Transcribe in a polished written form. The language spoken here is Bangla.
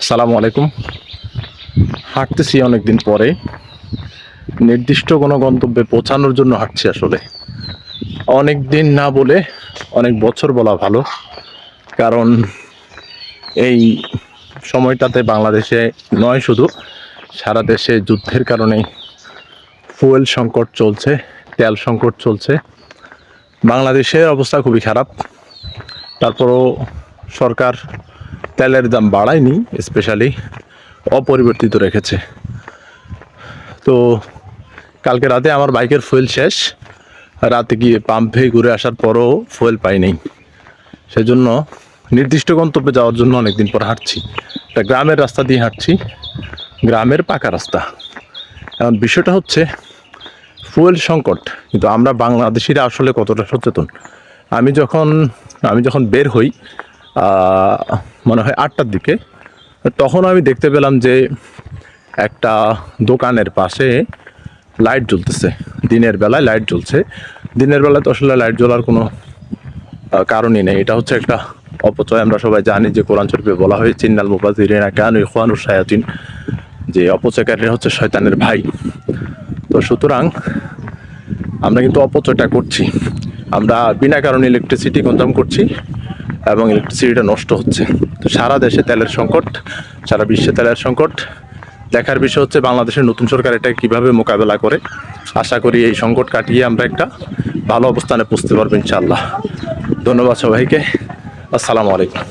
আসসালামু আলাইকুম। হাঁটতেছি অনেকদিন পরে, নির্দিষ্ট কোনো গন্তব্যে পৌঁছানোর জন্য হাঁটছি। আসলে অনেক দিন না বলে অনেক বছর বলা ভালো, কারণ এই সময়টাতে বাংলাদেশে নয়, শুধু সারা দেশে যুদ্ধের কারণে ফুয়েল সংকট চলছে, তেল সংকট চলছে। বাংলাদেশের অবস্থা খুবই খারাপ। তারপরও সরকার তেলের দাম বাড়ায়নি, স্পেশালি অপরিবর্তিত রেখেছে। তো কালকে রাতে আমার বাইকের ফুয়েল শেষ, রাতে গিয়ে পাম্পে ঘুরে আসার পরও ফুয়েল পাইনি। সেজন্য নির্দিষ্ট গন্তব্যে যাওয়ার জন্য অনেকদিন পর হাঁটছি। একটা গ্রামের রাস্তা দিয়ে হাঁটছি, গ্রামের পাকা রাস্তা। এখন বিষয়টা হচ্ছে ফুয়েল সংকট, কিন্তু আমরা বাংলাদেশিরা আসলে কতটা সচেতন। আমি যখন বের হই মনে হয় 8টার দিকে, তখন আমি দেখতে পেলাম যে একটা দোকানের পাশে লাইট জ্বলতেছে। দিনের বেলায় লাইট জ্বলছে। দিনের বেলায় তো আসলে লাইট জ্বলার কোনো কারণই নেই। এটা হচ্ছে একটা অপচয়। আমরা সবাই জানি যে কোরআন শরীফে বলা হয়েছে ইন্নাল মুবাযযিরিনা কানু ইখওয়ানুশ শায়াতিন, যে অপচয়কারীরা হচ্ছে শয়তানের ভাই। তো সুতরাং আমরা কিন্তু অপচয়টা করছি। আমরা বিনা কারণে ইলেকট্রিসিটি কনজাম করছি এবং ইলেকট্রিসিটিটা নষ্ট হচ্ছে। তো সারা দেশে তেলের সংকট, সারা বিশ্বে তেলের সংকট। দেখার বিষয় হচ্ছে বাংলাদেশের নতুন সরকার এটা কীভাবে মোকাবেলা করে। আশা করি এই সংকট কাটিয়ে আমরা একটা ভালো অবস্থানে পৌঁছতে পারবো ইনশাআল্লাহ। ধন্যবাদ সবাইকে। আসসালামু আলাইকুম।